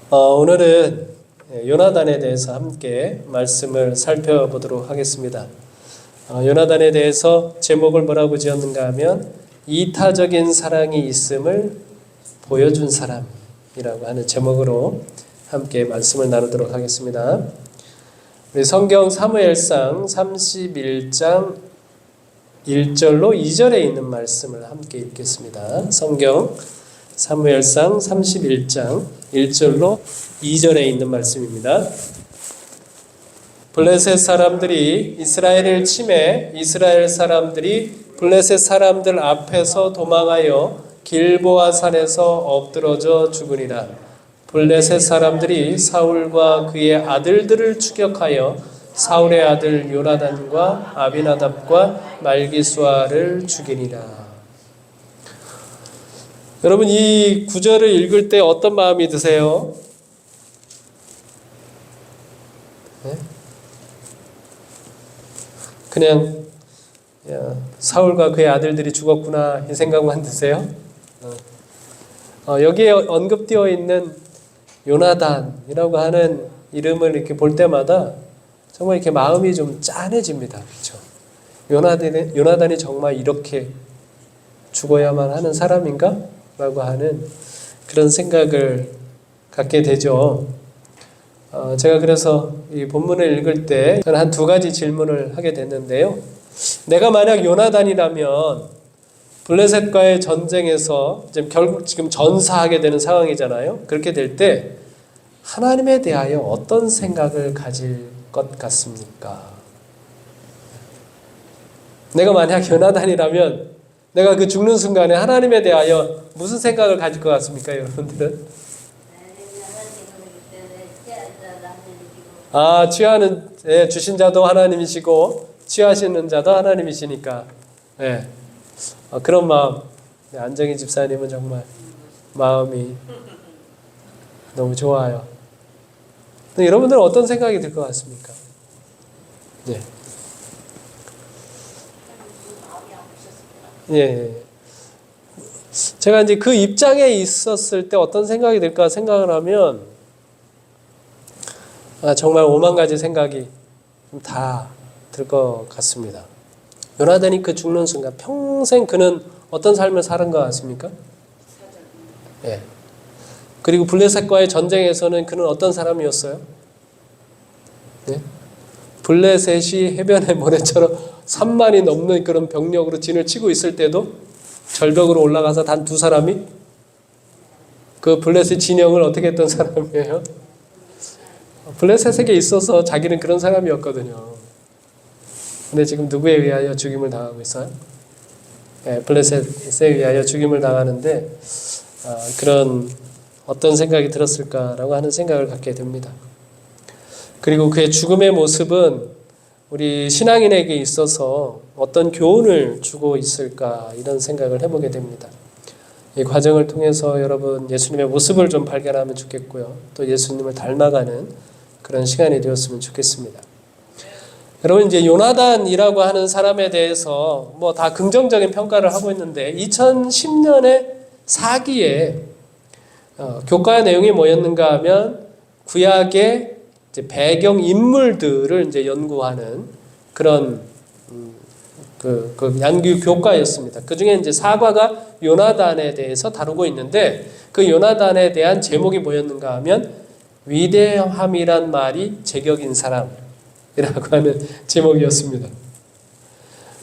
오늘은 요나단에 대해서 함께 말씀을 살펴보도록 하겠습니다. 요나단에 대해서 제목을 뭐라고 지었는가 하면 이타적인 사랑이 있음을 보여준 사람이라고 하는 제목으로 함께 말씀을 나누도록 하겠습니다. 우리 성경 사무엘상 31장 1절로 2절에 있는 말씀을 함께 읽겠습니다. 성경 사무엘상 31장 1절로 2절에 있는 말씀입니다. 블레셋 사람들이 이스라엘을 치매 이스라엘 사람들이 블레셋 사람들 앞에서 도망하여 길보아 산에서 엎드러져 죽으니라. 블레셋 사람들이 사울과 그의 아들들을 추격하여 사울의 아들 요나단과 아비나답과 말기수아를 죽이니라. 여러분, 이 구절을 읽을 때 어떤 마음이 드세요? 네? 그냥 사울과 그의 아들들이 죽었구나 이 생각만 드세요? 여기에 언급되어 있는 요나단이라고 하는 이름을 이렇게 볼 때마다 정말 이렇게 마음이 좀 짠해집니다. 그렇죠? 요나단이 정말 이렇게 죽어야만 하는 사람인가? 라고 하는 그런 생각을 갖게 되죠. 제가 그래서 이 본문을 읽을 때 저는 한 두 가지 질문을 하게 됐는데요. 내가 만약 요나단이라면 블레셋과의 전쟁에서 결국 지금 전사하게 되는 상황이잖아요. 그렇게 될 때 하나님에 대하여 어떤 생각을 가질 것 같습니까? 내가 만약 요나단이라면 내가 그 죽는 순간에 하나님에 대하여 무슨 생각을 가질 것 같습니까, 여러분들은? 취하는 주신 자도 하나님이시고 취하시는 자도 하나님이시니까. 네. 그런 마음. 안정희 집사님은 정말 마음이 너무 좋아요. 여러분들은 어떤 생각이 들 것 같습니까? 네. 예. 제가 이제 그 입장에 있었을 때 어떤 생각이 들까 생각을 하면 정말 오만 가지 생각이 다 들 것 같습니다. 요나단이 그 죽는 순간 평생 그는 어떤 삶을 사는 것 같습니까? 예. 그리고 블레셋과의 전쟁에서는 그는 어떤 사람이었어요? 예? 블레셋이 해변의 모래처럼 3만이 넘는 그런 병력으로 진을 치고 있을 때도 절벽으로 올라가서 단 두 사람이 그 블레셋 진영을 어떻게 했던 사람이에요? 블레셋에게 있어서 자기는 그런 사람이었거든요. 근데 지금 누구에 의하여 죽임을 당하고 있어요? 네, 블레셋에 의하여 죽임을 당하는데 그런 어떤 생각이 들었을까라고 하는 생각을 갖게 됩니다. 그리고 그의 죽음의 모습은 우리 신앙인에게 있어서 어떤 교훈을 주고 있을까 이런 생각을 해보게 됩니다. 이 과정을 통해서 여러분 예수님의 모습을 좀 발견하면 좋겠고요. 또 예수님을 닮아가는 그런 시간이 되었으면 좋겠습니다. 여러분, 이제 요나단이라고 하는 사람에 대해서 뭐 다 긍정적인 평가를 하고 있는데 2010년에 사기에 교과의 내용이 뭐였는가 하면 구약의 이제 배경 인물들을 이제 연구하는 그런 그 양규 교과였습니다. 그 중에 이제 사과가 요나단에 대해서 다루고 있는데 그 요나단에 대한 제목이 뭐였는가 하면 위대함이란 말이 제격인 사람이라고 하는 제목이었습니다.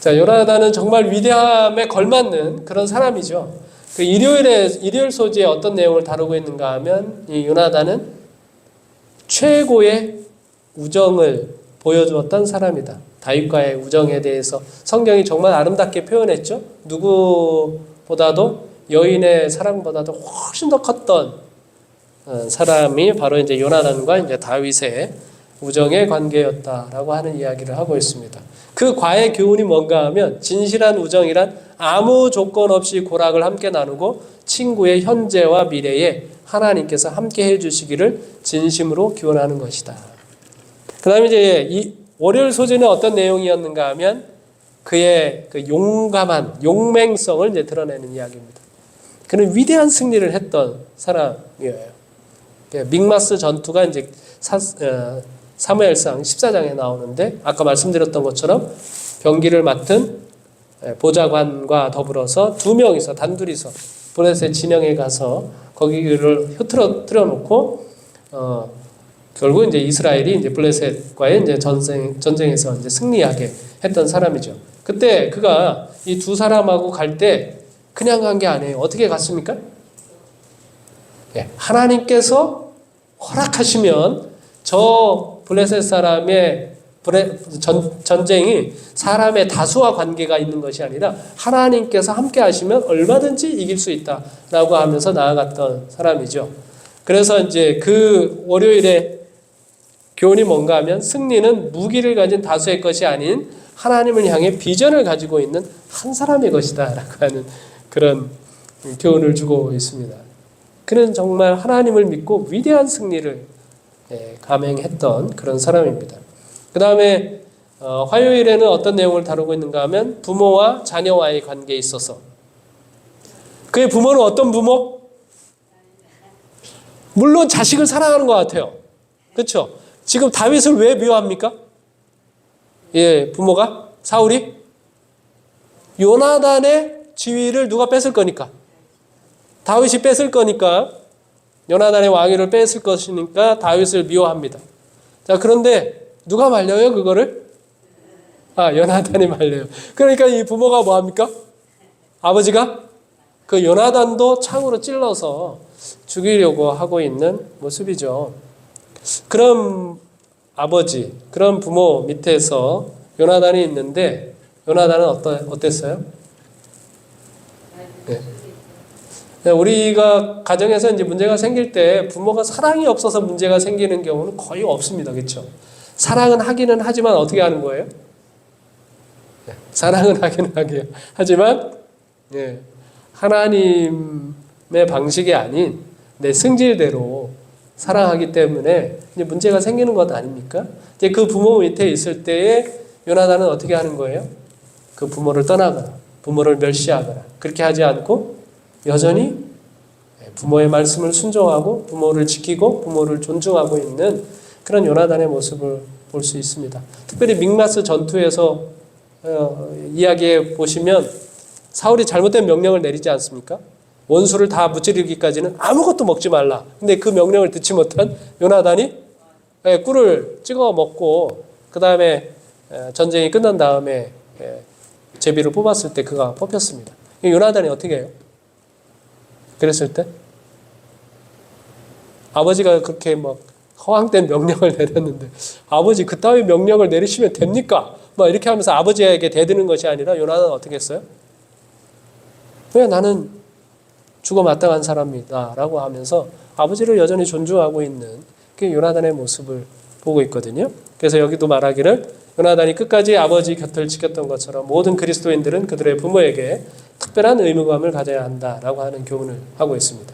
자, 요나단은 정말 위대함에 걸맞는 그런 사람이죠. 그 일요일 소지에 어떤 내용을 다루고 있는가 하면 이 요나단은 최고의 우정을 보여주었던 사람이다. 다윗과의 우정에 대해서 성경이 정말 아름답게 표현했죠. 누구보다도 여인의 사랑보다도 훨씬 더 컸던 사람이 바로 이제 요나단과 이제 다윗의 우정의 관계였다라고 하는 이야기를 하고 있습니다. 그 과의 교훈이 뭔가 하면 진실한 우정이란 아무 조건 없이 고락을 함께 나누고 친구의 현재와 미래에 하나님께서 함께 해주시기를 진심으로 기원하는 것이다. 그 다음에 이제 이 월요일 소재는 어떤 내용이었는가 하면 그의 그 용감한 용맹성을 이제 드러내는 이야기입니다. 그는 위대한 승리를 했던 사람이에요. 믹마스 전투가 이제 사무엘상 14장에 나오는데 아까 말씀드렸던 것처럼 병기를 맡은 보좌관과 더불어서 두 명이서 단둘이서 블레셋 진영에 가서 거기를 흐트러 놓고 결국 이제 이스라엘이 이제 블레셋과의 이제 전쟁에서 이제 승리하게 했던 사람이죠. 그때 그가 이 두 사람하고 갈 때 그냥 간 게 아니에요. 어떻게 갔습니까? 하나님께서 허락하시면 저 블레셋 사람의 전쟁이 사람의 다수와 관계가 있는 것이 아니라 하나님께서 함께 하시면 얼마든지 이길 수 있다라고 하면서 나아갔던 사람이죠. 그래서 이제 그 월요일에 교훈이 뭔가 하면 승리는 무기를 가진 다수의 것이 아닌 하나님을 향해 비전을 가지고 있는 한 사람의 것이다 라고 하는 그런 교훈을 주고 있습니다. 그는 정말 하나님을 믿고 위대한 승리를 감행했던 그런 사람입니다. 그 다음에 화요일에는 어떤 내용을 다루고 있는가 하면 부모와 자녀와의 관계에 있어서 그의 부모는 어떤 부모? 물론 자식을 사랑하는 것 같아요. 그렇죠? 지금 다윗을 왜 미워합니까? 부모가 사울이 요나단의 지위를 누가 뺏을 거니까 다윗이 뺏을 거니까 요나단의 왕위를 뺏을 것이니까 다윗을 미워합니다. 자, 그런데 누가 말려요 그거를? 요나단이 말려요. 그러니까 이 부모가 뭐 합니까? 아버지가 그 요나단도 창으로 찔러서 죽이려고 하고 있는 모습이죠. 그런 아버지, 그런 부모 밑에서 요나단이 있는데 요나단은 어땠어요? 우리가 가정에서 이제 문제가 생길 때 부모가 사랑이 없어서 문제가 생기는 경우는 거의 없습니다. 그렇죠? 사랑은 하기는 하지만 어떻게 하는 거예요? 사랑은 하기는 하지만 하나님의 방식이 아닌 내 승질대로 사랑하기 때문에 이제 문제가 생기는 것 아닙니까? 이제 그 부모 밑에 있을 때에 요나단은 어떻게 하는 거예요? 그 부모를 떠나거나 부모를 멸시하거나 그렇게 하지 않고 여전히 부모의 말씀을 순종하고 부모를 지키고 부모를 존중하고 있는 그런 요나단의 모습을 볼 수 있습니다. 특별히 믹마스 전투에서 이야기해 보시면 사울이 잘못된 명령을 내리지 않습니까? 원수를 다 무찌르기까지는 아무것도 먹지 말라. 근데 그 명령을 듣지 못한 요나단이 꿀을 찍어 먹고 그 다음에 전쟁이 끝난 다음에 제비를 뽑았을 때 그가 뽑혔습니다. 요나단이 어떻게 해요? 그랬을 때 아버지가 그렇게 막 허황된 명령을 내렸는데 아버지 그따위 명령을 내리시면 됩니까? 막 이렇게 하면서 아버지에게 대드는 것이 아니라 요나단은 어떻게 했어요? 왜 나는 죽어 마땅한 사람이다 라고 하면서 아버지를 여전히 존중하고 있는 그 요나단의 모습을 보고 있거든요. 그래서 여기도 말하기를 요나단이 끝까지 아버지 곁을 지켰던 것처럼 모든 그리스도인들은 그들의 부모에게 특별한 의무감을 가져야 한다라고 하는 교훈을 하고 있습니다.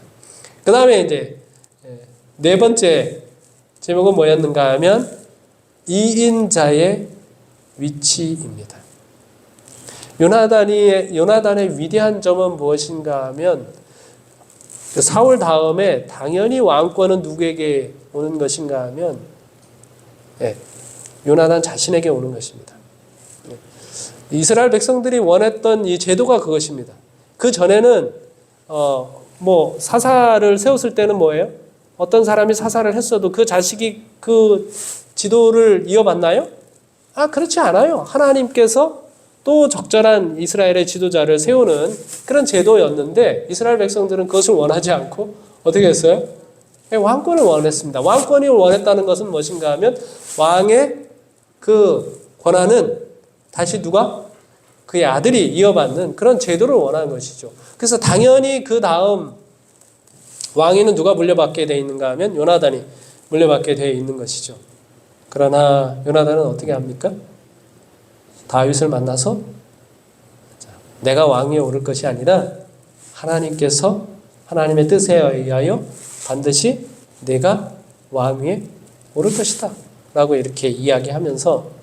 그 다음에 이제 네 번째 제목은 뭐였는가 하면 이인자의 위치입니다. 요나단의 위대한 점은 무엇인가 하면 사울 다음에 당연히 왕권은 누구에게 오는 것인가 하면 요나단 자신에게 오는 것입니다. 이스라엘 백성들이 원했던 이 제도가 그것입니다. 그 전에는 사사를 세웠을 때는 뭐예요? 어떤 사람이 사사를 했어도 그 자식이 그 지도를 이어받나요? 그렇지 않아요. 하나님께서 또 적절한 이스라엘의 지도자를 세우는 그런 제도였는데 이스라엘 백성들은 그것을 원하지 않고 어떻게 했어요? 왕권을 원했습니다. 왕권이 원했다는 것은 무엇인가 하면 왕의 그 권한은 다시 누가? 그의 아들이 이어받는 그런 제도를 원하는 것이죠. 그래서 당연히 그 다음 왕위는 누가 물려받게 되어 있는가 하면 요나단이 물려받게 되어 있는 것이죠. 그러나 요나단은 어떻게 합니까? 다윗을 만나서 내가 왕위에 오를 것이 아니라 하나님께서 하나님의 뜻에 의하여 반드시 내가 왕위에 오를 것이다 라고 이렇게 이야기하면서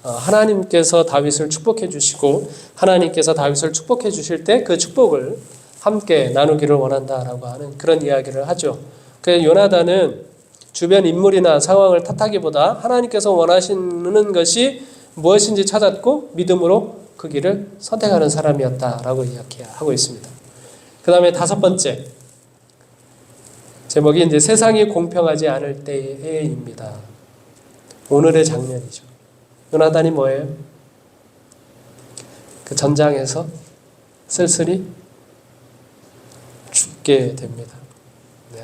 하나님께서 다윗을 축복해 주시고 하나님께서 다윗을 축복해 주실 때 그 축복을 함께 나누기를 원한다라고 하는 그런 이야기를 하죠. 그 요나단은 주변 인물이나 상황을 탓하기보다 하나님께서 원하시는 것이 무엇인지 찾았고 믿음으로 그 길을 선택하는 사람이었다라고 이야기하고 있습니다. 그 다음에 5번째 제목이 이제 세상이 공평하지 않을 때에입니다. 오늘의 장면이죠. 요나단이 뭐예요? 그 전장에서 쓸쓸히 죽게 됩니다. 네.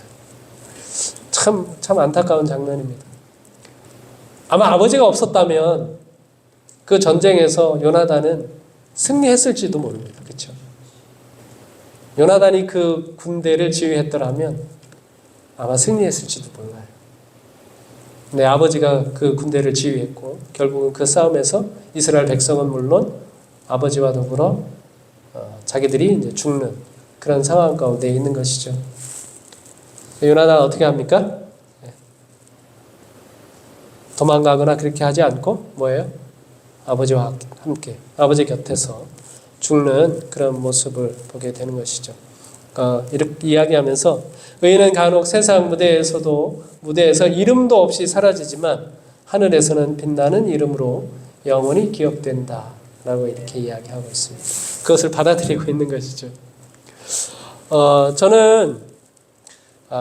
참 안타까운 장면입니다. 아마 아버지가 없었다면 그 전쟁에서 요나단은 승리했을지도 모릅니다. 그렇죠? 요나단이 그 군대를 지휘했더라면 아마 승리했을지도 몰라요. 네, 아버지가 그 군대를 지휘했고 결국은 그 싸움에서 이스라엘 백성은 물론 아버지와 더불어 자기들이 이제 죽는 그런 상황 가운데 있는 것이죠. 요나단은 어떻게 합니까? 도망가거나 그렇게 하지 않고 뭐예요? 아버지와 함께 아버지 곁에서 죽는 그런 모습을 보게 되는 것이죠. 이렇게 이야기하면서 의인은 간혹 세상 무대에서 이름도 없이 사라지지만 하늘에서는 빛나는 이름으로 영원히 기억된다 라고 이렇게 이야기하고 있습니다. 그것을 받아들이고 있는 것이죠. 저는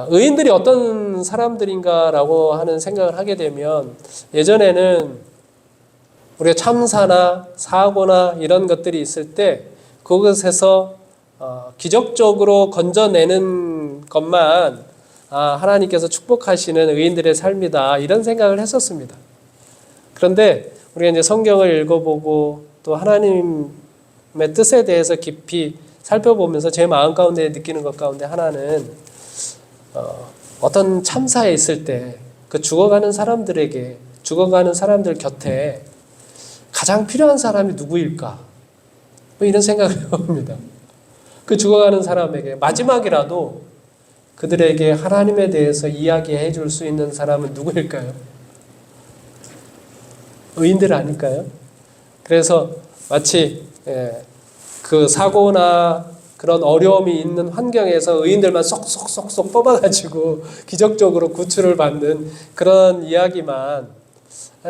의인들이 어떤 사람들인가라고 하는 생각을 하게 되면 예전에는 우리가 참사나 사고나 이런 것들이 있을 때 그것에서 기적적으로 건져내는 것만 하나님께서 축복하시는 의인들의 삶이다 이런 생각을 했었습니다. 그런데 우리가 이제 성경을 읽어보고 또 하나님의 뜻에 대해서 깊이 살펴보면서 제 마음 가운데 느끼는 것 가운데 하나는 어떤 참사에 있을 때 그 죽어가는 사람들 곁에 가장 필요한 사람이 누구일까? 뭐 이런 생각을 해봅니다. 그 죽어가는 사람에게 마지막이라도 그들에게 하나님에 대해서 이야기해 줄 수 있는 사람은 누구일까요? 의인들 아닐까요? 그래서 마치 그 사고나 그런 어려움이 있는 환경에서 의인들만 쏙쏙쏙쏙 뽑아가지고 기적적으로 구출을 받는 그런 이야기만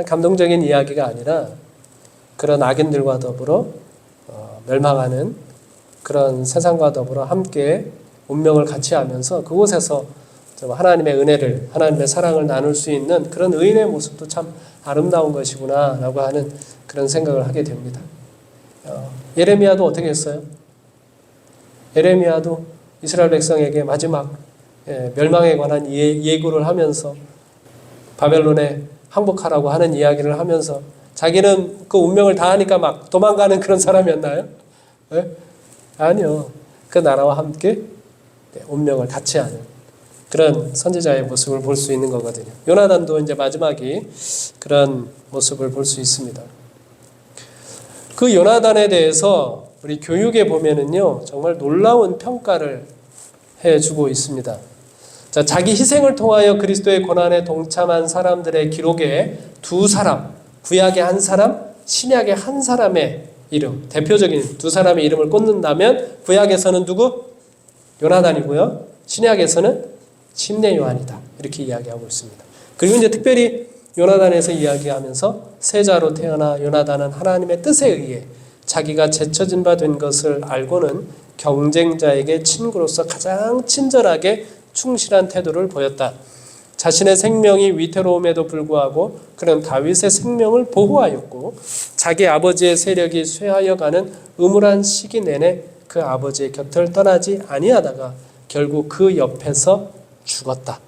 감동적인 이야기가 아니라 그런 악인들과 더불어 멸망하는 그런 세상과 더불어 함께 운명을 같이 하면서 그곳에서 하나님의 은혜를 하나님의 사랑을 나눌 수 있는 그런 의인의 모습도 참 아름다운 것이구나 라고 하는 그런 생각을 하게 됩니다. 예레미야도 어떻게 했어요? 예레미야도 이스라엘 백성에게 마지막 멸망에 관한 예고를 하면서 바벨론에 항복하라고 하는 이야기를 하면서 자기는 그 운명을 다 하니까 막 도망가는 그런 사람이었나요? 네? 아니요. 그 나라와 함께 운명을 같이 하는 그런 선지자의 모습을 볼 수 있는 거거든요. 요나단도 이제 마지막이 그런 모습을 볼 수 있습니다. 그 요나단에 대해서 우리 교육에 보면은요, 정말 놀라운 평가를 해주고 있습니다. 자, 자기 희생을 통하여 그리스도의 고난에 동참한 사람들의 기록에 2사람, 구약의 1사람, 신약의 1사람의 이름, 대표적인 2사람의 이름을 꽂는다면 구약에서는 누구? 요나단이고요. 신약에서는 침례 요한이다. 이렇게 이야기하고 있습니다. 그리고 이제 특별히 요나단에서 이야기하면서 세자로 태어나 요나단은 하나님의 뜻에 의해 자기가 제쳐진 바 된 것을 알고는 경쟁자에게 친구로서 가장 친절하게 충실한 태도를 보였다. 자신의 생명이 위태로움에도 불구하고 그는 다윗의 생명을 보호하였고 자기 아버지의 세력이 쇠하여 가는 음울한 시기 내내 그 아버지의 곁을 떠나지 아니하다가 결국 그 옆에서 죽었다.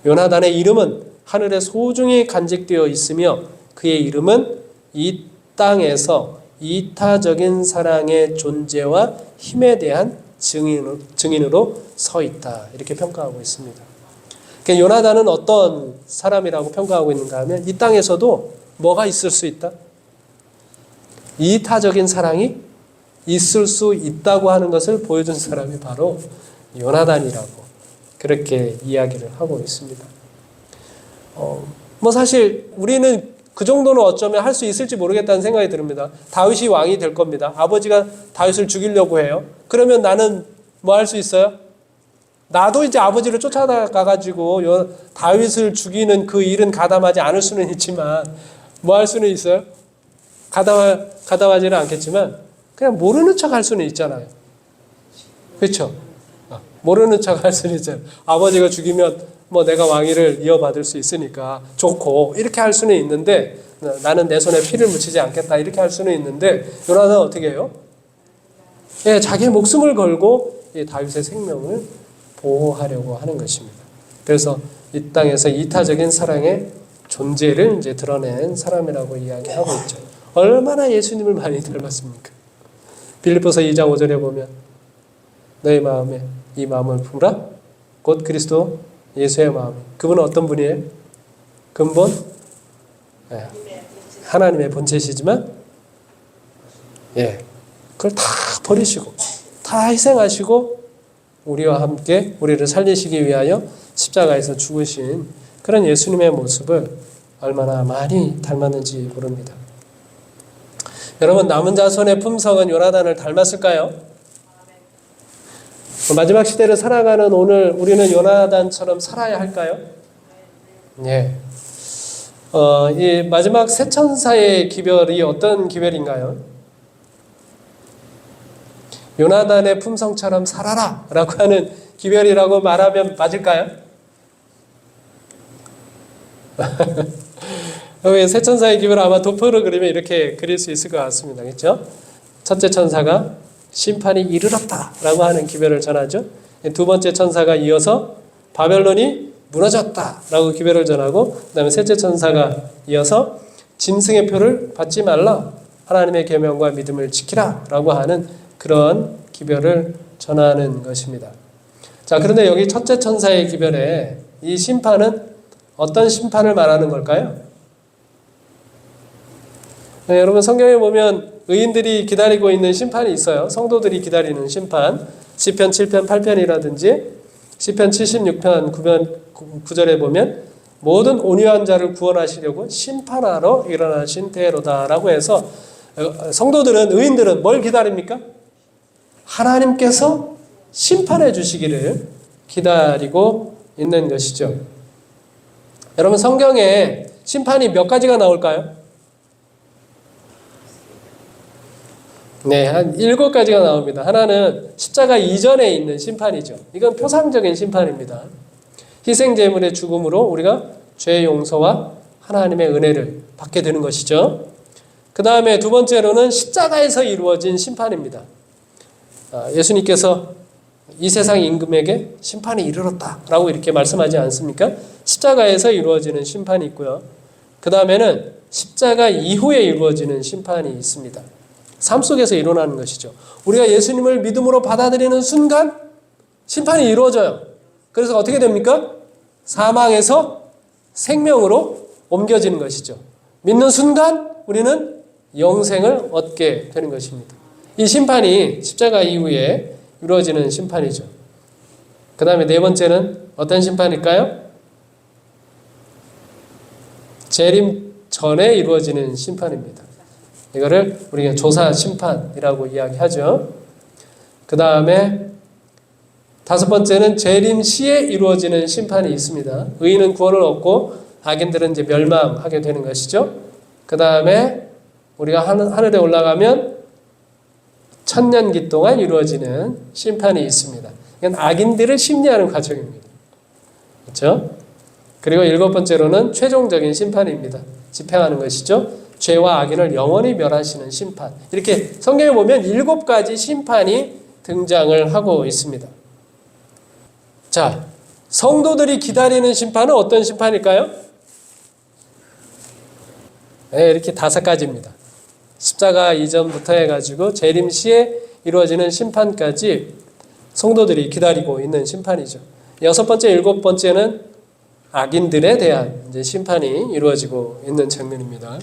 요나단의 이름은 하늘에 소중히 간직되어 있으며 그의 이름은 이 땅에서 이타적인 사랑의 존재와 힘에 대한 증인으로 서 있다. 이렇게 평가하고 있습니다. 그러니까 요나단은 어떤 사람이라고 평가하고 있는가 하면 이 땅에서도 뭐가 있을 수 있다? 이타적인 사랑이 있을 수 있다고 하는 것을 보여준 사람이 바로 요나단이라고 그렇게 이야기를 하고 있습니다. 뭐 사실 우리는 그 정도는 어쩌면 할 수 있을지 모르겠다는 생각이 듭니다. 다윗이 왕이 될 겁니다. 아버지가 다윗을 죽이려고 해요. 그러면 나는 뭐 할 수 있어요? 나도 이제 아버지를 쫓아가가지고 다윗을 죽이는 그 일은 가담하지 않을 수는 있지만 뭐 할 수는 있어요? 가담하지는 않겠지만 그냥 모르는 척 할 수는 있잖아요. 그렇죠? 모르는 척 할 수는 있잖아요. 아버지가 죽이면 뭐 내가 왕위를 이어받을 수 있으니까 좋고 이렇게 할 수는 있는데 나는 내 손에 피를 묻히지 않겠다 이렇게 할 수는 있는데 요나단은 어떻게 해요? 예, 자기의 목숨을 걸고 이 다윗의 생명을 보호하려고 하는 것입니다. 그래서 이 땅에서 이타적인 사랑의 존재를 이제 드러낸 사람이라고 이야기하고 있죠. 얼마나 예수님을 많이 닮았습니까? 빌립보서 2장 5절에 보면 너의 마음에 이 마음을 품으라 곧 그리스도 예수의 마음. 그분은 어떤 분이에요? 근본 하나님의 본체시지만 그걸 다 버리시고 다 희생하시고 우리와 함께 우리를 살리시기 위하여 십자가에서 죽으신 그런 예수님의 모습을 얼마나 많이 닮았는지 모릅니다. 여러분, 남은 자손의 품성은 요나단을 닮았을까요? 마지막 시대를 살아가는 오늘 우리는 요나단처럼 살아야 할까요? 예. 이 마지막 세 천사의 기별이 어떤 기별인가요? 요나단의 품성처럼 살아라 라고 하는 기별이라고 말하면 맞을까요? 세 천사의 기별 아마 도표로 그리면 이렇게 그릴 수 있을 것 같습니다. 그렇죠? 첫째 천사가 심판이 이르렀다 라고 하는 기별을 전하죠. 두 번째 천사가 이어서 바벨론이 무너졌다 라고 기별을 전하고 그 다음에 셋째 천사가 이어서 짐승의 표를 받지 말라 하나님의 계명과 믿음을 지키라 라고 하는 그런 기별을 전하는 것입니다. 자, 그런데 여기 첫째 천사의 기별에 이 심판은 어떤 심판을 말하는 걸까요? 네, 여러분 성경에 보면 의인들이 기다리고 있는 심판이 있어요. 성도들이 기다리는 심판. 시편 7편 8편이라든지 시편 76편 9절에 보면 모든 온유한 자를 구원하시려고 심판하러 일어나신 때로다라고 해서 성도들은 의인들은 뭘 기다립니까? 하나님께서 심판해 주시기를 기다리고 있는 것이죠. 여러분 성경에 심판이 몇 가지가 나올까요? 네, 한 7가지가 나옵니다. 하나는 십자가 이전에 있는 심판이죠. 이건 표상적인 심판입니다. 희생제물의 죽음으로 우리가 죄의 용서와 하나님의 은혜를 받게 되는 것이죠. 그 다음에 두 번째로는 십자가에서 이루어진 심판입니다. 예수님께서 이 세상 임금에게 심판이 이르렀다라고 이렇게 말씀하지 않습니까? 십자가에서 이루어지는 심판이 있고요. 그 다음에는 십자가 이후에 이루어지는 심판이 있습니다. 삶 속에서 일어나는 것이죠. 우리가 예수님을 믿음으로 받아들이는 순간 심판이 이루어져요. 그래서 어떻게 됩니까? 사망에서 생명으로 옮겨지는 것이죠. 믿는 순간 우리는 영생을 얻게 되는 것입니다. 이 심판이 십자가 이후에 이루어지는 심판이죠. 그 다음에 네 번째는 어떤 심판일까요? 재림 전에 이루어지는 심판입니다. 이거를 우리가 조사 심판이라고 이야기하죠. 그 다음에 다섯 번째는 재림 시에 이루어지는 심판이 있습니다. 의인은 구원을 얻고 악인들은 이제 멸망하게 되는 것이죠. 그 다음에 우리가 하늘에 올라가면 천년기 동안 이루어지는 심판이 있습니다. 이건 악인들을 심리하는 과정입니다. 그렇죠? 그리고 일곱 번째로는 최종적인 심판입니다. 집행하는 것이죠. 죄와 악인을 영원히 멸하시는 심판. 이렇게 성경에 보면 7가지 심판이 등장을 하고 있습니다. 자, 성도들이 기다리는 심판은 어떤 심판일까요? 네, 이렇게 5가지입니다. 십자가 이전부터 해가지고 재림 시에 이루어지는 심판까지 성도들이 기다리고 있는 심판이죠. 6번째, 7번째는 악인들에 대한 이제 심판이 이루어지고 있는 장면입니다.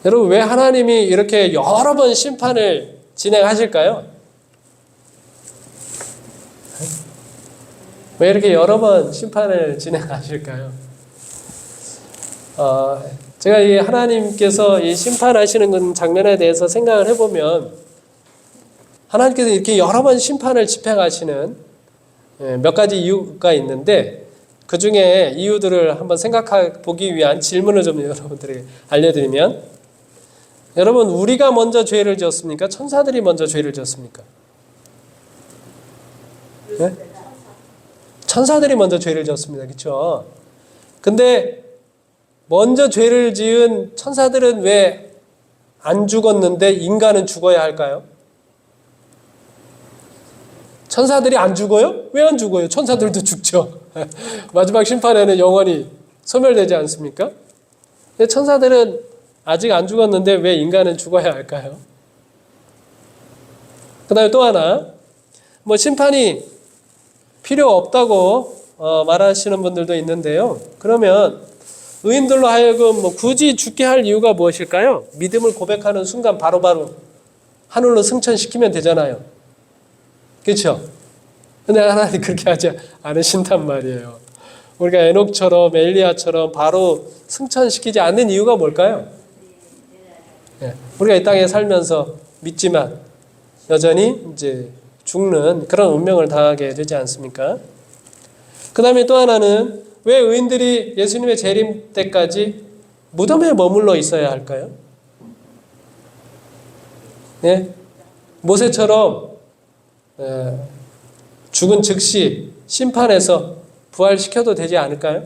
여러분, 왜 하나님이 이렇게 여러 번 심판을 진행하실까요? 왜 이렇게 여러 번 심판을 진행하실까요? 제가 이 하나님께서 이 심판하시는 장면에 대해서 생각을 해보면 하나님께서 이렇게 여러 번 심판을 집행하시는 몇 가지 이유가 있는데 그 중에 이유들을 한번 생각해 보기 위한 질문을 좀 여러분들에게 알려드리면, 여러분, 우리가 먼저 죄를 지었습니까? 천사들이 먼저 죄를 지었습니까? 네? 천사들이 먼저 죄를 지었습니다. 그렇죠? 근데 먼저 죄를 지은 천사들은 왜 안 죽었는데 인간은 죽어야 할까요? 천사들이 안 죽어요? 왜 안 죽어요? 천사들도 죽죠. 마지막 심판에는 영원히 소멸되지 않습니까? 근데 천사들은 아직 안 죽었는데 왜 인간은 죽어야 할까요? 그 다음에 또 하나, 심판이 필요 없다고 말하시는 분들도 있는데요. 그러면 의인들로 하여금 굳이 죽게 할 이유가 무엇일까요? 믿음을 고백하는 순간 바로바로 하늘로 승천시키면 되잖아요. 그렇죠? 근데 하나님 그렇게 하지 않으신단 말이에요. 우리가 에녹처럼 엘리야처럼 바로 승천시키지 않는 이유가 뭘까요? 우리가 이 땅에 살면서 믿지만 여전히 이제 죽는 그런 운명을 당하게 되지 않습니까? 그 다음에 또 하나는 왜 의인들이 예수님의 재림 때까지 무덤에 머물러 있어야 할까요? 네? 모세처럼 죽은 즉시 심판해서 부활시켜도 되지 않을까요?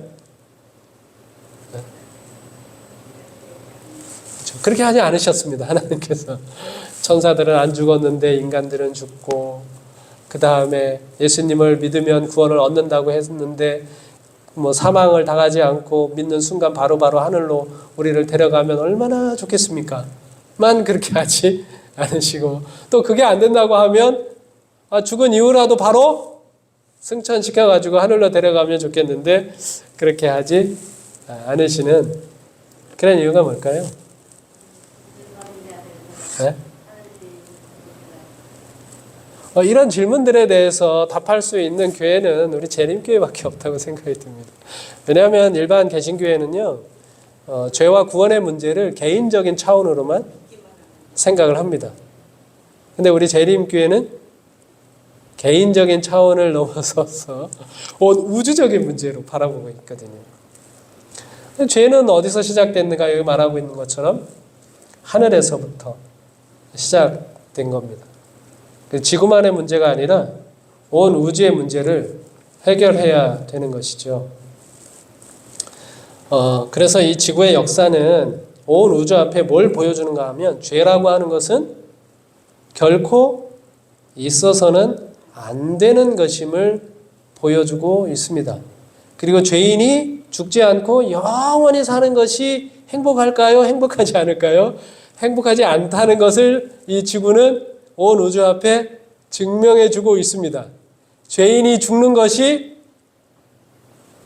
그렇게 하지 않으셨습니다. 하나님께서. 천사들은 안 죽었는데 인간들은 죽고, 그 다음에 예수님을 믿으면 구원을 얻는다고 했는데 사망을 당하지 않고 믿는 순간 바로바로 하늘로 우리를 데려가면 얼마나 좋겠습니까? 만 그렇게 하지 않으시고, 또 그게 안 된다고 하면 죽은 이후라도 바로 승천시켜가지고 하늘로 데려가면 좋겠는데 그렇게 하지 않으시는 그런 이유가 뭘까요? 네? 이런 질문들에 대해서 답할 수 있는 교회는 우리 재림교회밖에 없다고 생각이 듭니다. 왜냐하면 일반 개신교회는요, 죄와 구원의 문제를 개인적인 차원으로만 생각을 합니다. 근데 우리 재림교회는 개인적인 차원을 넘어서서 온 우주적인 문제로 바라보고 있거든요. 죄는 어디서 시작됐는가 여기 말하고 있는 것처럼 하늘에서부터 시작된 겁니다. 지구만의 문제가 아니라 온 우주의 문제를 해결해야 되는 것이죠. 그래서 이 지구의 역사는 온 우주 앞에 뭘 보여주는가 하면 죄라고 하는 것은 결코 있어서는 안 되는 것임을 보여주고 있습니다. 그리고 죄인이 죽지 않고 영원히 사는 것이 행복할까요? 행복하지 않을까요? 행복하지 않다는 것을 이 지구는 온 우주 앞에 증명해 주고 있습니다. 죄인이 죽는 것이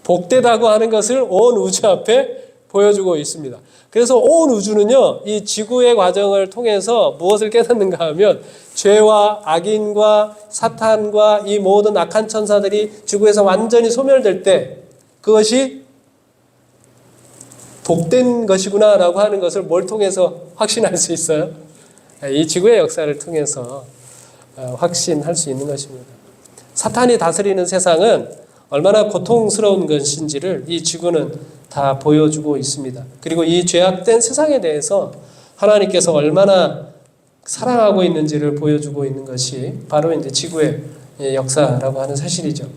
복되다고 하는 것을 온 우주 앞에 보여주고 있습니다. 그래서 온 우주는요, 이 지구의 과정을 통해서 무엇을 깨닫는가 하면 죄와 악인과 사탄과 이 모든 악한 천사들이 지구에서 완전히 소멸될 때 그것이 복된 것이구나라고 하는 것을 뭘 통해서 확신할 수 있어요? 이 지구의 역사를 통해서 확신할 수 있는 것입니다. 사탄이 다스리는 세상은 얼마나 고통스러운 것인지를 이 지구는 다 보여주고 있습니다. 그리고 이 죄악된 세상에 대해서 하나님께서 얼마나 사랑하고 있는지를 보여주고 있는 것이 바로 이제 지구의 역사라고 하는 사실이죠.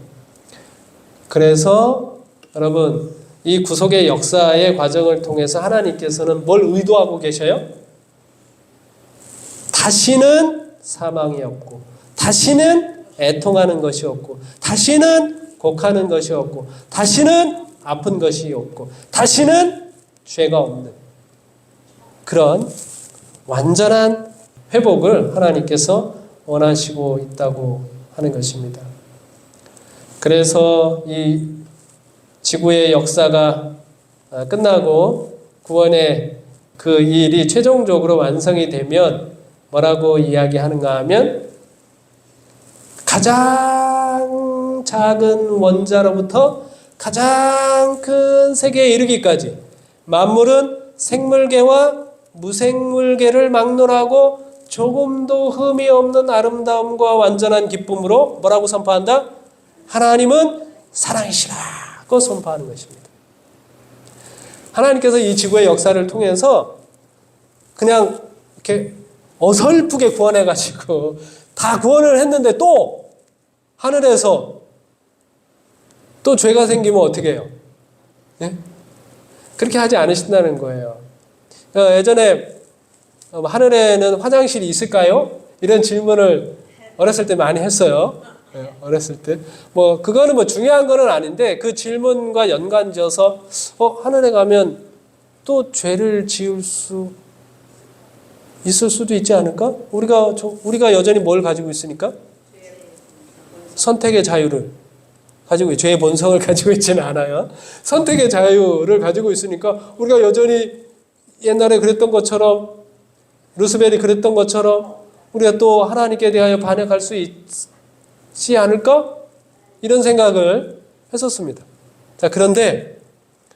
그래서 여러분, 이 구속의 역사의 과정을 통해서 하나님께서는 뭘 의도하고 계셔요? 다시는 사망이 없고, 다시는 애통하는 것이 없고, 다시는 곡하는 것이 없고, 다시는 아픈 것이 없고, 다시는 죄가 없는 그런 완전한 회복을 하나님께서 원하시고 있다고 하는 것입니다. 그래서 이 지구의 역사가 끝나고 구원의 그 일이 최종적으로 완성이 되면 뭐라고 이야기하는가 하면 가장 작은 원자로부터 가장 큰 세계에 이르기까지 만물은 생물계와 무생물계를 막론하고 조금도 흠이 없는 아름다움과 완전한 기쁨으로 뭐라고 선포한다? 하나님은 사랑이시라고 선포하는 것입니다. 하나님께서 이 지구의 역사를 통해서 그냥 이렇게 어설프게 구원해가지고 다 구원을 했는데 또 하늘에서 또 죄가 생기면 어떻게 해요? 네? 그렇게 하지 않으신다는 거예요. 예전에 하늘에는 화장실이 있을까요? 이런 질문을 어렸을 때 많이 했어요. 어렸을 때. 그거는 중요한 거는 아닌데 그 질문과 연관지어서 하늘에 가면 또 죄를 지을 수 있을 수도 있지 않을까? 우리가 여전히 뭘 가지고 있으니까? 선택의 자유를 가지고, 죄의 본성을 가지고 있지는 않아요. 선택의 자유를 가지고 있으니까 우리가 여전히 옛날에 그랬던 것처럼, 루스벨이 그랬던 것처럼 우리가 또 하나님께 대하여 반역할 수 있지 않을까? 이런 생각을 했었습니다. 자, 그런데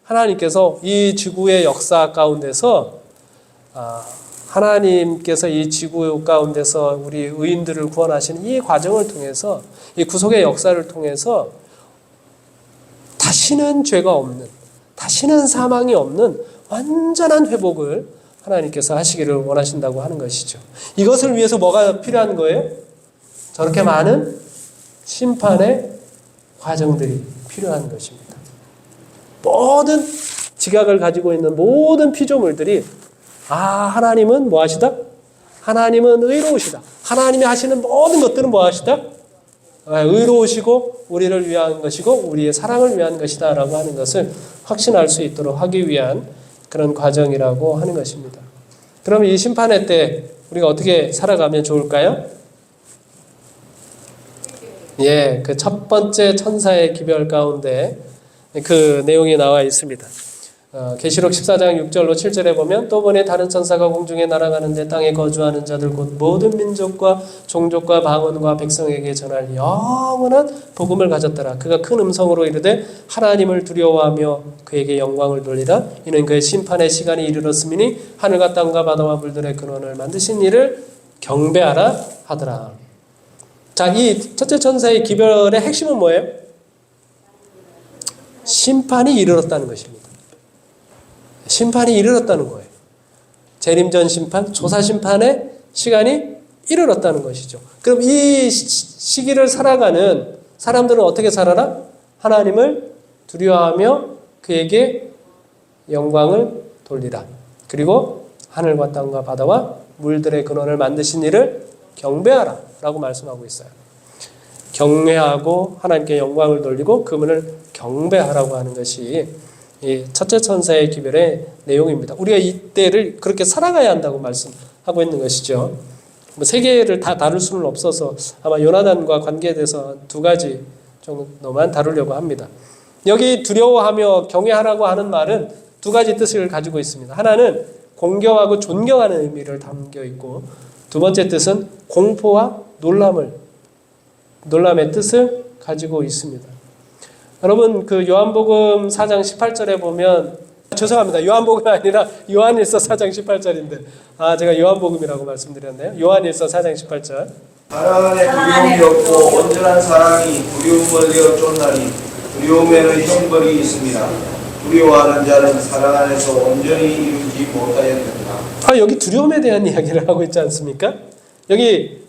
하나님께서 이 지구의 역사 가운데서 하나님께서 이 지구 가운데서 우리 의인들을 구원하시는 이 과정을 통해서, 이 구속의 역사를 통해서 다시는 죄가 없는, 다시는 사망이 없는 완전한 회복을 하나님께서 하시기를 원하신다고 하는 것이죠. 이것을 위해서 뭐가 필요한 거예요? 저렇게 많은 심판의 과정들이 필요한 것입니다. 모든 지각을 가지고 있는 모든 피조물들이 하나님은 뭐 하시다? 하나님은 의로우시다. 하나님이 하시는 모든 것들은 뭐 하시다? 의로우시고 우리를 위한 것이고 우리의 사랑을 위한 것이다 라고 하는 것을 확신할 수 있도록 하기 위한 그런 과정이라고 하는 것입니다. 그럼 이 심판의 때 우리가 어떻게 살아가면 좋을까요? 그 첫 번째 천사의 기별 가운데 그 내용이 나와 있습니다. 계시록 14장 6절로 7절에 보면 또 보니 다른 천사가 공중에 날아가는데 땅에 거주하는 자들 곧 모든 민족과 종족과 방언과 백성에게 전할 영원한 복음을 가졌더라. 그가 큰 음성으로 이르되 하나님을 두려워하며 그에게 영광을 돌리라. 이는 그의 심판의 시간이 이르렀음이니 하늘과 땅과 바다와 물들의 근원을 만드신 이를 경배하라 하더라. 자, 이 첫째 천사의 기별의 핵심은 뭐예요? 심판이 이르렀다는 것입니다. 심판이 이르렀다는 거예요. 재림전 심판, 조사 심판의 시간이 이르렀다는 것이죠. 그럼 이 시기를 살아가는 사람들은 어떻게 살아라? 하나님을 두려워하며 그에게 영광을 돌리라. 그리고 하늘과 땅과 바다와 물들의 근원을 만드신 이를 경배하라 라고 말씀하고 있어요. 경외하고 하나님께 영광을 돌리고 그분을 경배하라고 하는 것이 이 첫째 천사의 기별의 내용입니다. 우리가 이때를 그렇게 살아가야 한다고 말씀하고 있는 것이죠. 세 개를 다 다룰 수는 없어서 아마 요나단과 관계돼서 두 가지 정도만 다루려고 합니다. 여기 두려워하며 경외하라고 하는 말은 두 가지 뜻을 가지고 있습니다. 하나는 공경하고 존경하는 의미를 담겨 있고 두 번째 뜻은 공포와 놀람의 뜻을 가지고 있습니다. 여러분 그 요한복음 4장 18절에 보면 죄송합니다. 요한복음이 아니라 요한일서 4장 18절인데 제가 요한복음이라고 말씀드렸네요. 요한일서 4장 18절. 사랑 안에 두려움이 없고 온전한 사랑이 두려움을 내어 쫓나니 두려움에는 형벌이 있습니다. 두려워하는 자는 사랑 안에서 온전히 이루지 못하였느니라. 여기 두려움에 대한 이야기를 하고 있지 않습니까? 여기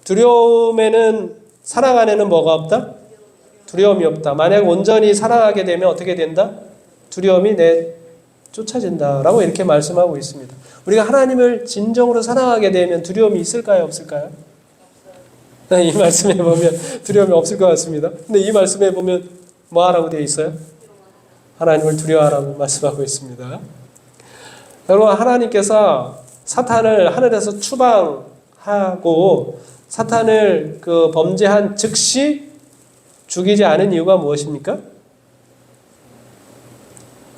두려움에는 사랑 안에는 뭐가 없다? 두려움이 없다. 만약 온전히 사랑하게 되면 어떻게 된다? 두려움이 쫓아진다라고 이렇게 말씀하고 있습니다. 우리가 하나님을 진정으로 사랑하게 되면 두려움이 있을까요? 없을까요? 이 말씀에 보면 두려움이 없을 것 같습니다. 근데 이 말씀에 보면 뭐 하라고 되어 있어요? 하나님을 두려워하라고 말씀하고 있습니다. 여러분 하나님께서 사탄을 하늘에서 추방하고 사탄을 그 범죄한 즉시 죽이지 않은 이유가 무엇입니까?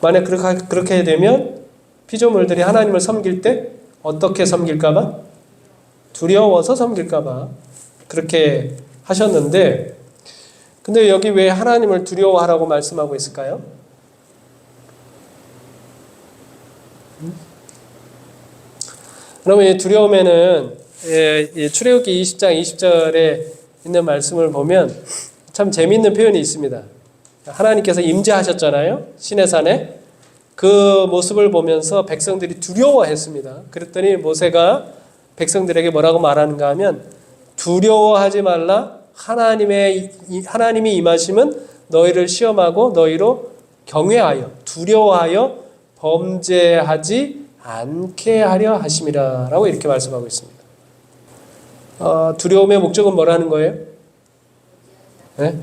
만약 그렇게 되면 피조물들이 하나님을 섬길 때 어떻게 섬길까봐? 두려워서 섬길까봐 그렇게 하셨는데 근데 여기 왜 하나님을 두려워하라고 말씀하고 있을까요? 그러면 이 두려움에는 출애굽기 20장 20절에 있는 말씀을 보면 참 재미있는 표현이 있습니다. 하나님께서 임재하셨잖아요. 시내산에. 그 모습을 보면서 백성들이 두려워했습니다. 그랬더니 모세가 백성들에게 뭐라고 말하는가 하면 두려워하지 말라. 하나님이 임하심은 너희를 시험하고 너희로 경외하여 두려워하여 범죄하지 않게 하려 하심이라 라고 이렇게 말씀하고 있습니다. 두려움의 목적은 뭐라는 거예요? 네?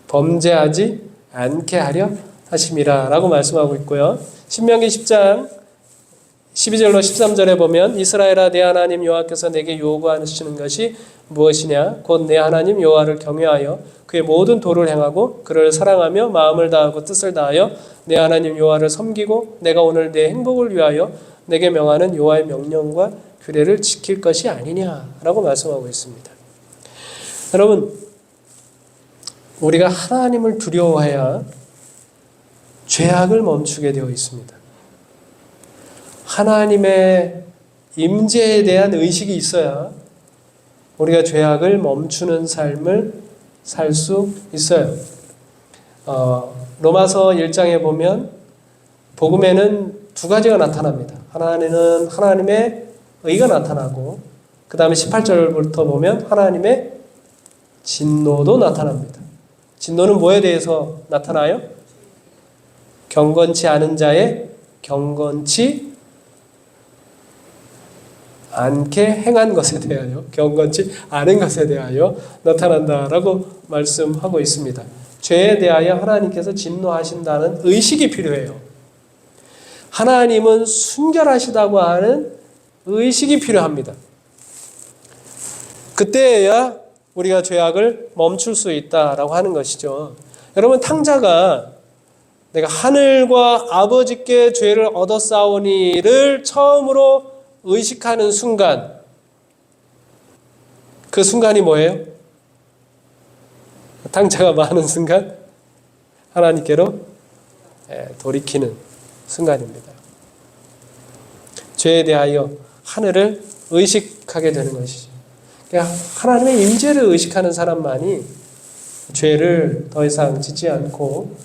범죄하지 않게 하려 하심이라 라고 말씀하고 있고요. 신명기 10장 12절로 13절에 보면 이스라엘아 내 하나님 여호와께서 내게 요구하시는 것이 무엇이냐 곧 내 하나님 여호와를 경외하여 그의 모든 도를 행하고 그를 사랑하며 마음을 다하고 뜻을 다하여 내 하나님 여호와를 섬기고 내가 오늘 내 행복을 위하여 내게 명하는 여호와의 명령과 규례를 지킬 것이 아니냐라고 말씀하고 있습니다. 여러분 우리가 하나님을 두려워해야 죄악을 멈추게 되어 있습니다. 하나님의 임재에 대한 의식이 있어야 우리가 죄악을 멈추는 삶을 살 수 있어요. 로마서 1장에 보면 복음에는 두 가지가 나타납니다. 하나는 하나님의 의가 나타나고 그 다음에 18절부터 보면 하나님의 진노도 나타납니다. 진노는 뭐에 대해서 나타나요? 경건치 않은 자의 경건치 않게 행한 것에 대하여 경건치 않은 것에 대하여 나타난다라고 말씀하고 있습니다. 죄에 대하여 하나님께서 진노하신다는 의식이 필요해요. 하나님은 순결하시다고 하는 의식이 필요합니다. 그때야 우리가 죄악을 멈출 수 있다라고 하는 것이죠. 여러분 탕자가 내가 하늘과 아버지께 죄를 얻어 싸우니를 처음으로 의식하는 순간 그 순간이 뭐예요? 탕자가 많은 순간 하나님께로 돌이키는 순간입니다. 죄에 대하여 하늘을 의식하게 되는 것이죠. 그러니까 하나님의 임재를 의식하는 사람만이 죄를 더 이상 짓지 않고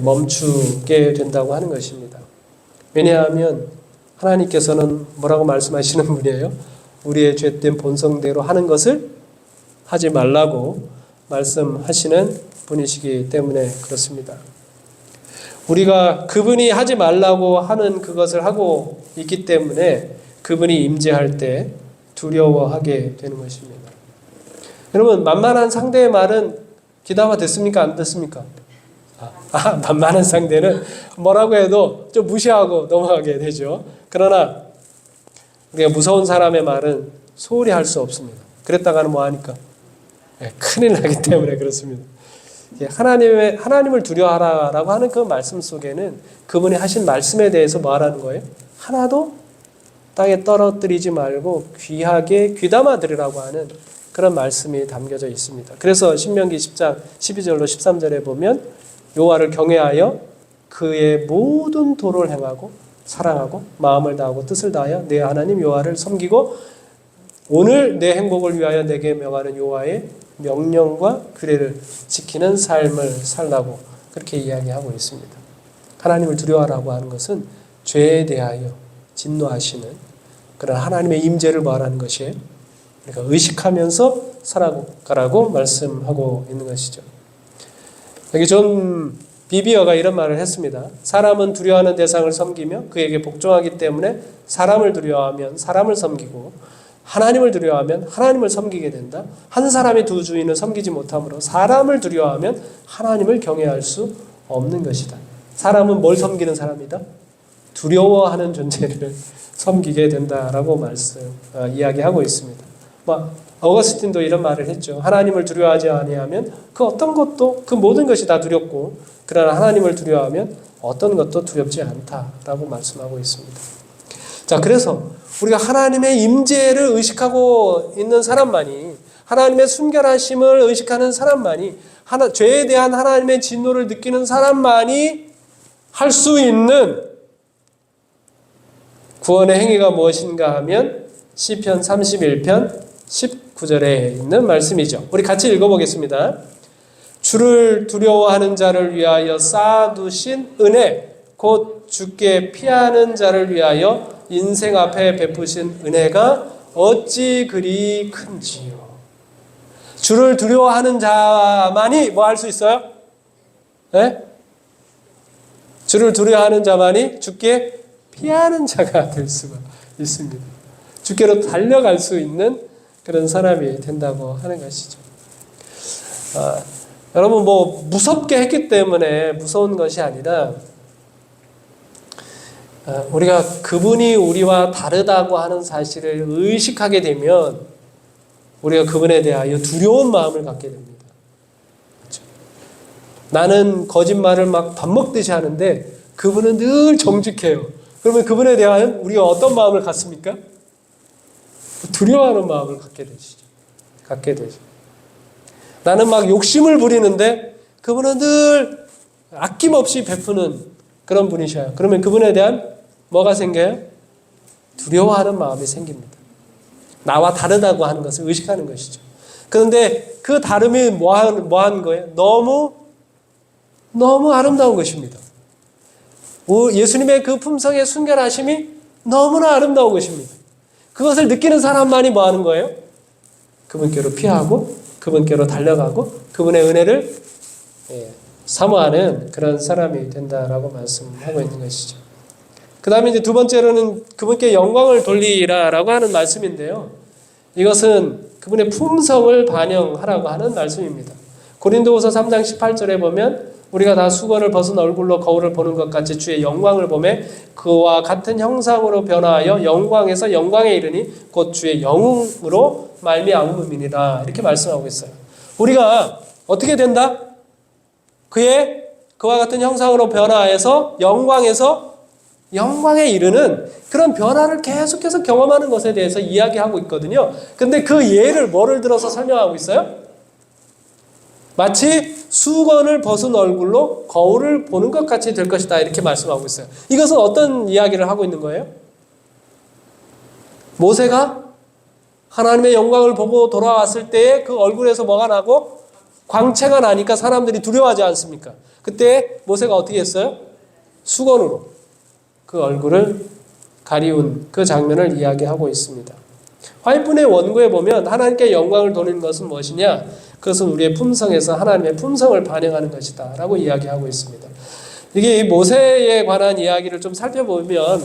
멈추게 된다고 하는 것입니다. 왜냐하면 하나님께서는 뭐라고 말씀하시는 분이에요? 우리의 죄된 본성대로 하는 것을 하지 말라고 말씀하시는 분이시기 때문에 그렇습니다. 우리가 그분이 하지 말라고 하는 그것을 하고 있기 때문에 그분이 임재할 때 두려워하게 되는 것입니다. 여러분 만만한 상대의 말은 귀담아 듣습니까? 안 듣습니까? 만만한 상대는 뭐라고 해도 좀 무시하고 넘어가게 되죠. 그러나 우리가 무서운 사람의 말은 소홀히 할 수 없습니다. 그랬다가는 뭐 하니까? 큰일 나기 때문에 그렇습니다. 하나님을 두려워하라라고 하는 그 말씀 속에는 그분이 하신 말씀에 대해서 뭐 하라는 거예요? 하나도 땅에 떨어뜨리지 말고 귀하게 귀담아 들으라고 하는 그런 말씀이 담겨져 있습니다. 그래서 신명기 10장 12절로 13절에 보면 여호와를 경외하여 그의 모든 도를 행하고 사랑하고 마음을 다하고 뜻을 다하여 내 하나님 여호와를 섬기고 오늘 내 행복을 위하여 내게 명하는 여호와의 명령과 규례를 지키는 삶을 살라고 그렇게 이야기하고 있습니다. 하나님을 두려워하라고 하는 것은 죄에 대하여 진노하시는 그런 하나님의 임재를 말하는 것이에요. 그러니까 의식하면서 살아가라고 말씀하고 있는 것이죠. 여기 존 비비어가 이런 말을 했습니다. 사람은 두려워하는 대상을 섬기며 그에게 복종하기 때문에 사람을 두려워하면 사람을 섬기고 하나님을 두려워하면 하나님을 섬기게 된다. 한 사람이 두 주인을 섬기지 못하므로 사람을 두려워하면 하나님을 경외할 수 없는 것이다. 사람은 뭘 섬기는 사람이다? 두려워하는 존재를 섬기게 된다라고 이야기하고 있습니다. 어거스틴도 이런 말을 했죠. 하나님을 두려워하지 아니하면 그 어떤 것도 그 모든 것이 다 두렵고 그러나 하나님을 두려워하면 어떤 것도 두렵지 않다라고 말씀하고 있습니다. 자, 그래서 우리가 하나님의 임재를 의식하고 있는 사람만이 하나님의 순결하심을 의식하는 사람만이 죄에 대한 하나님의 진노를 느끼는 사람만이 할 수 있는 구원의 행위가 무엇인가 하면 시편 31편 19절에 있는 말씀이죠. 우리 같이 읽어보겠습니다. 주를 두려워하는 자를 위하여 쌓아두신 은혜, 곧 주께 피하는 자를 위하여 인생 앞에 베푸신 은혜가 어찌 그리 큰지요. 주를 두려워하는 자만이 뭐 할 수 있어요? 네? 주를 두려워하는 자만이 주께 피하는 자가 될 수가 있습니다. 주께로 달려갈 수 있는 그런 사람이 된다고 하는 것이죠. 여러분 뭐 무섭게 했기 때문에 무서운 것이 아니라 우리가 그분이 우리와 다르다고 하는 사실을 의식하게 되면 우리가 그분에 대하여 두려운 마음을 갖게 됩니다. 그렇죠? 나는 거짓말을 막 밥 먹듯이 하는데 그분은 늘 정직해요. 그러면 그분에 대한 우리가 어떤 마음을 갖습니까? 두려워하는 마음을 갖게 되죠. 나는 막 욕심을 부리는데 그분은 늘 아낌없이 베푸는 그런 분이셔요. 그러면 그분에 대한 뭐가 생겨요? 두려워하는 마음이 생깁니다. 나와 다르다고 하는 것을 의식하는 것이죠. 그런데 그 다름이 뭐 하는 거예요? 너무 아름다운 것입니다. 예수님의 그 품성의 순결하심이 너무나 아름다운 것입니다. 그것을 느끼는 사람만이 뭐 하는 거예요? 그분께로 피하고 그분께로 달려가고 그분의 은혜를 사모하는 그런 사람이 된다라고 말씀하고 있는 것이죠. 그 다음에 이제 두 번째로는 그분께 영광을 돌리라라고 하는 말씀인데요. 이것은 그분의 품성을 반영하라고 하는 말씀입니다. 고린도후서 3장 18절에 보면 우리가 다 수건을 벗은 얼굴로 거울을 보는 것 같이 주의 영광을 보매 그와 같은 형상으로 변화하여 영광에서 영광에 이르니 곧 주의 영웅으로 말미암음이니라 이렇게 말씀하고 있어요. 우리가 어떻게 된다? 그와 같은 형상으로 변화해서 영광에서 영광에 이르는 그런 변화를 계속해서 경험하는 것에 대해서 이야기하고 있거든요. 근데 그 예를 뭐를 들어서 설명하고 있어요? 마치 수건을 벗은 얼굴로 거울을 보는 것 같이 될 것이다 이렇게 말씀하고 있어요. 이것은 어떤 이야기를 하고 있는 거예요? 모세가 하나님의 영광을 보고 돌아왔을 때에 그 얼굴에서 뭐가 나고 광채가 나니까 사람들이 두려워하지 않습니까? 그때 모세가 어떻게 했어요? 수건으로 그 얼굴을 가리운 그 장면을 이야기하고 있습니다. 화인분의 원고에 보면 하나님께 영광을 돌리는 것은 무엇이냐? 그것은 우리의 품성에서 하나님의 품성을 반영하는 것이다 라고 이야기하고 있습니다. 이게 모세에 관한 이야기를 좀 살펴보면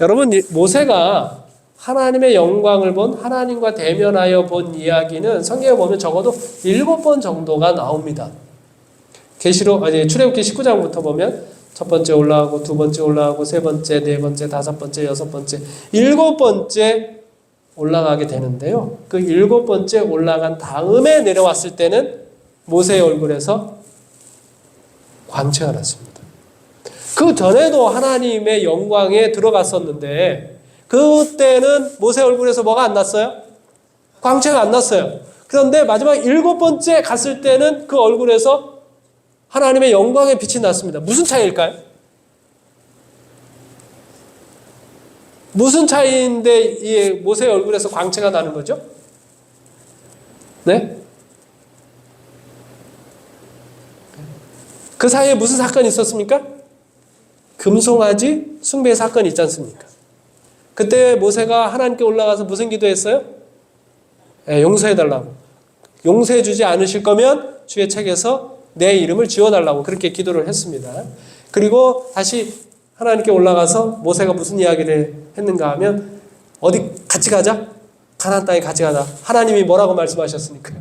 여러분 모세가 하나님의 영광을 본 하나님과 대면하여 본 이야기는 성경에 보면 적어도 7번 정도가 나옵니다. 출애굽기 19장부터 보면 첫 번째 올라가고 두 번째 올라가고 세 번째, 네 번째, 다섯 번째, 여섯 번째, 7번째 올라가게 되는데요. 그 7번째 올라간 다음에 내려왔을 때는 모세의 얼굴에서 광채가 났습니다. 그 전에도 하나님의 영광에 들어갔었는데 그때는 모세 얼굴에서 뭐가 안 났어요? 광채가 안 났어요. 그런데 마지막 7번째 갔을 때는 그 얼굴에서 하나님의 영광의 빛이 났습니다. 무슨 차이일까요? 무슨 차이인데 이 모세의 얼굴에서 광채가 나는 거죠? 네? 그 사이에 무슨 사건이 있었습니까? 금송아지 숭배 사건이 있지 않습니까? 그때 모세가 하나님께 올라가서 무슨 기도했어요? 용서해달라고. 용서해주지 않으실 거면 주의 책에서 내 이름을 지워달라고 그렇게 기도를 했습니다. 그리고 다시 하나님께 올라가서 모세가 무슨 이야기를 했는가 하면 어디 같이 가자. 가나안 땅에 같이 가자. 하나님이 뭐라고 말씀하셨습니까?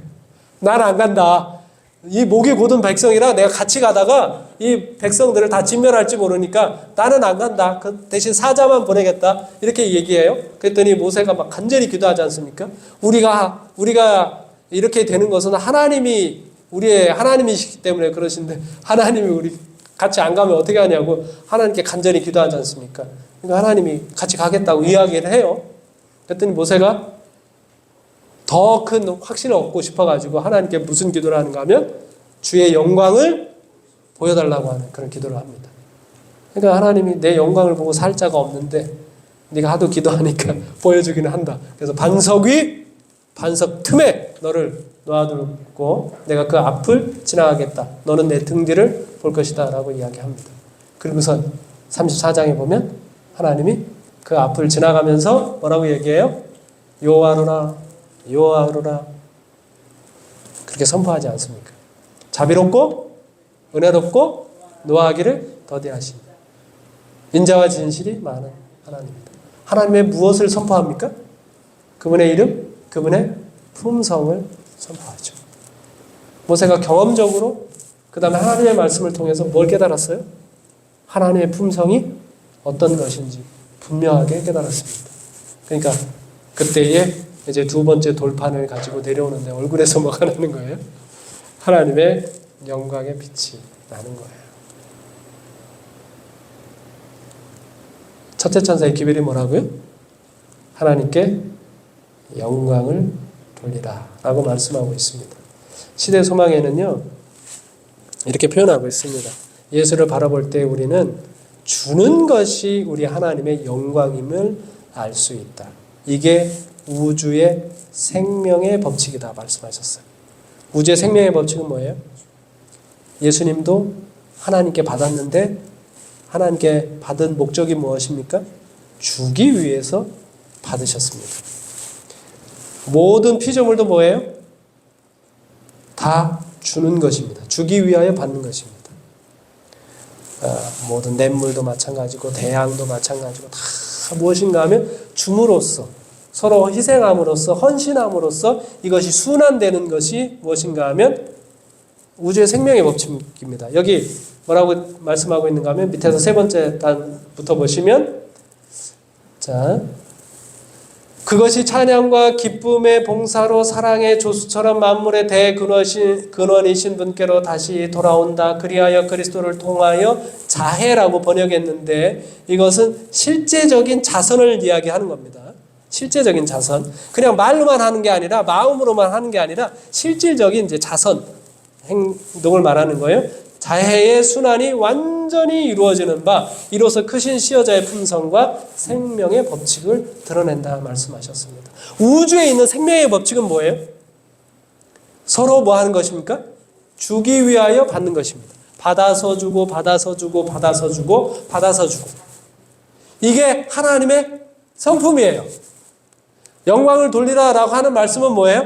난 안 간다. 이 목이 곧은 백성이라 내가 같이 가다가 이 백성들을 다 진멸할지 모르니까 나는 안 간다. 그 대신 사자만 보내겠다. 이렇게 얘기해요. 그랬더니 모세가 막 간절히 기도하지 않습니까? 우리가 이렇게 되는 것은 하나님이 우리의 하나님이시기 때문에 그러신데 하나님이 우리 같이 안 가면 어떻게 하냐고 하나님께 간절히 기도하지 않습니까? 그러니까 하나님이 같이 가겠다고 이야기를 해요. 그랬더니 모세가 더 큰 확신을 얻고 싶어가지고 하나님께 무슨 기도를 하는가 하면 주의 영광을 보여달라고 하는 그런 기도를 합니다. 그러니까 하나님이 내 영광을 보고 살 자가 없는데 네가 하도 기도하니까 보여주기는 한다. 그래서 반석 위 반석 틈에 너를 놓아두고 내가 그 앞을 지나가겠다. 너는 내 등 뒤를 볼 것이다 라고 이야기합니다. 그리고서 34장에 보면 하나님이 그 앞을 지나가면서 뭐라고 얘기해요? 여호와로라 여호와로라 그렇게 선포하지 않습니까? 자비롭고 은혜롭고 노하기를 더디하신 인자와 진실이 많은 하나님입니다. 하나님의 무엇을 선포합니까? 그분의 이름, 그분의 품성을 선포하죠. 모세가 경험적으로 그 다음에 하나님의 말씀을 통해서 뭘 깨달았어요? 하나님의 품성이 어떤 것인지 분명하게 깨달았습니다. 그러니까 그때에 이제 두 번째 돌판을 가지고 내려오는데 얼굴에서 뭐가 나는 거예요? 하나님의 영광의 빛이 나는 거예요. 첫째 천사의 기별이 뭐라고요? 하나님께 영광을 돌리라 라고 말씀하고 있습니다. 시대 소망에는요 이렇게 표현하고 있습니다. 예수를 바라볼 때 우리는 주는 것이 우리 하나님의 영광임을 알 수 있다. 이게 우주의 생명의 법칙이다 말씀하셨어요. 우주의 생명의 법칙은 뭐예요? 예수님도 하나님께 받았는데 하나님께 받은 목적이 무엇입니까? 주기 위해서 받으셨습니다. 모든 피조물도 뭐예요? 다 주는 것입니다. 주기 위하여 받는 것입니다. 모든 냇물도 마찬가지고 대양도 마찬가지고 다 무엇인가 하면 줌으로써 서로 희생함으로써 헌신함으로써 이것이 순환되는 것이 무엇인가 하면 우주의 생명의 법칙입니다. 여기 뭐라고 말씀하고 있는가 하면 밑에서 세 번째 단부터 보시면 자 그것이 찬양과 기쁨의 봉사로 사랑의 조수처럼 만물의 대근원이신 분께로 다시 돌아온다. 그리하여 그리스도를 통하여 자해라고 번역했는데 이것은 실제적인 자선을 이야기하는 겁니다. 실제적인 자선. 그냥 말로만 하는 게 아니라 마음으로만 하는 게 아니라 실질적인 이제 자선 행동을 말하는 거예요. 자해의 순환이 완전히 이루어지는 바 이로써 크신 시여자의 품성과 생명의 법칙을 드러낸다 말씀하셨습니다. 우주에 있는 생명의 법칙은 뭐예요? 서로 뭐 하는 것입니까? 주기 위하여 받는 것입니다. 받아서 주고 받아서 주고 받아서 주고 받아서 주고 이게 하나님의 성품이에요. 영광을 돌리라라고 하는 말씀은 뭐예요?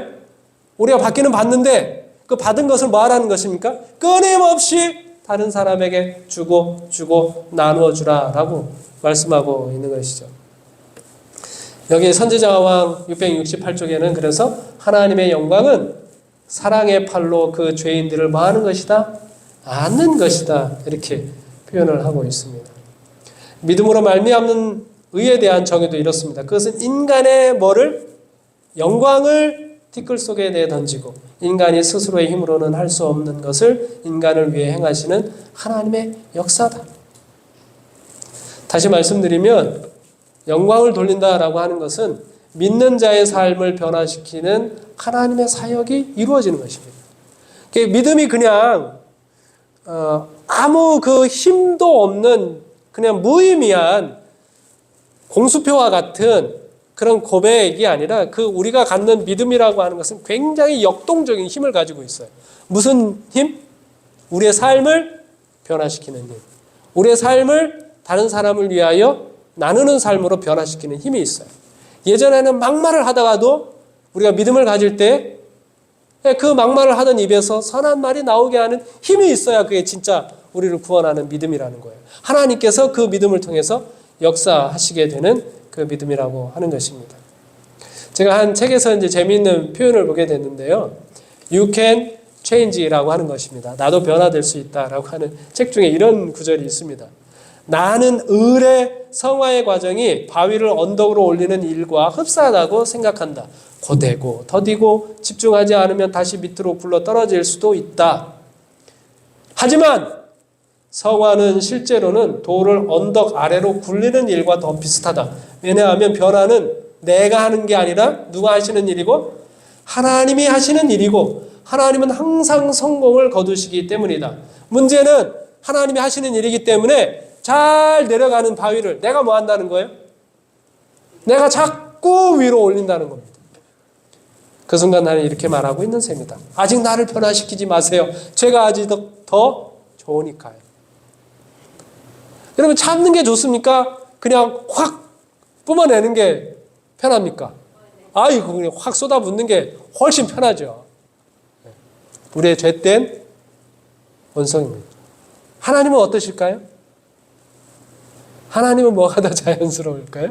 우리가 받기는 받는데 그 받은 것을 뭐 하라는 것입니까? 끊임없이 다른 사람에게 주고 나누어 주라라고 말씀하고 있는 것이죠. 여기 선지자왕 668쪽에는 그래서 하나님의 영광은 사랑의 팔로 그 죄인들을 뭐 하는 것이다? 안는 것이다. 이렇게 표현을 하고 있습니다. 믿음으로 말미암는 의에 대한 정의도 이렇습니다. 그것은 인간의 뭐를? 영광을 티끌 속에 내던지고 인간이 스스로의 힘으로는 할 수 없는 것을 인간을 위해 행하시는 하나님의 역사다. 다시 말씀드리면 영광을 돌린다라고 하는 것은 믿는 자의 삶을 변화시키는 하나님의 사역이 이루어지는 것입니다. 믿음이 그냥 아무 그 힘도 없는 그냥 무의미한 공수표와 같은 그런 고백이 아니라 그 우리가 갖는 믿음이라고 하는 것은 굉장히 역동적인 힘을 가지고 있어요. 무슨 힘? 우리의 삶을 변화시키는 힘. 우리의 삶을 다른 사람을 위하여 나누는 삶으로 변화시키는 힘이 있어요. 예전에는 막말을 하다가도 우리가 믿음을 가질 때 그 막말을 하던 입에서 선한 말이 나오게 하는 힘이 있어야 그게 진짜 우리를 구원하는 믿음이라는 거예요. 하나님께서 그 믿음을 통해서 역사하시게 되는 그 믿음이라고 하는 것입니다. 제가 한 책에서 이제 재미있는 표현을 보게 됐는데요. You can change라고 하는 것입니다. 나도 변화될 수 있다라고 하는 책 중에 이런 구절이 있습니다. 나는 을의 성화의 과정이 바위를 언덕으로 올리는 일과 흡사하다고 생각한다. 고되고 더디고 집중하지 않으면 다시 밑으로 굴러 떨어질 수도 있다. 하지만 성화는 실제로는 돌을 언덕 아래로 굴리는 일과 더 비슷하다. 왜냐하면 변화는 내가 하는 게 아니라 누가 하시는 일이고 하나님이 하시는 일이고 하나님은 항상 성공을 거두시기 때문이다. 문제는 하나님이 하시는 일이기 때문에 잘 내려가는 바위를 내가 뭐 한다는 거예요? 내가 자꾸 위로 올린다는 겁니다. 그 순간 나는 이렇게 말하고 있는 셈이다. 아직 나를 변화시키지 마세요. 죄가 아직 더 좋으니까요. 여러분 참는 게 좋습니까? 그냥 확 뿜어내는 게 편합니까? 아이고 그냥 확 쏟아붓는 게 훨씬 편하죠. 우리의 죄된 원성입니다. 하나님은 어떠실까요? 하나님은 뭐가 더 자연스러울까요?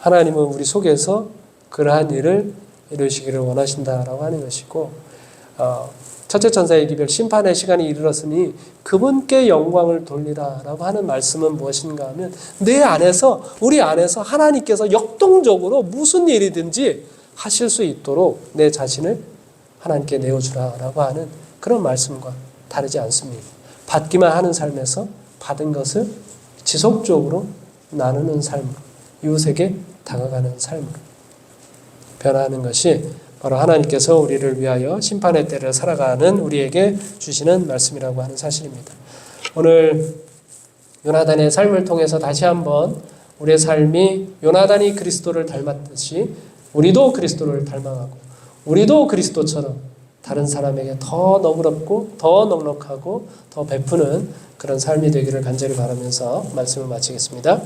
하나님은 우리 속에서 그러한 일을 이루시기를 원하신다라고 하는 것이고, 첫째 천사의 기별 심판의 시간이 이르렀으니 그분께 영광을 돌리라라고 하는 말씀은 무엇인가 하면 내 안에서 우리 안에서 하나님께서 역동적으로 무슨 일이든지 하실 수 있도록 내 자신을 하나님께 내어주라라고 하는 그런 말씀과 다르지 않습니다. 받기만 하는 삶에서 받은 것을 지속적으로 나누는 삶으로 이웃에게 다가가는 삶으로 변화하는 것이 바로 하나님께서 우리를 위하여 심판의 때를 살아가는 우리에게 주시는 말씀이라고 하는 사실입니다. 오늘 요나단의 삶을 통해서 다시 한번 우리의 삶이 요나단이 그리스도를 닮았듯이 우리도 그리스도를 닮아가고 우리도 그리스도처럼 다른 사람에게 더 너그럽고 더 넉넉하고 더 베푸는 그런 삶이 되기를 간절히 바라면서 말씀을 마치겠습니다.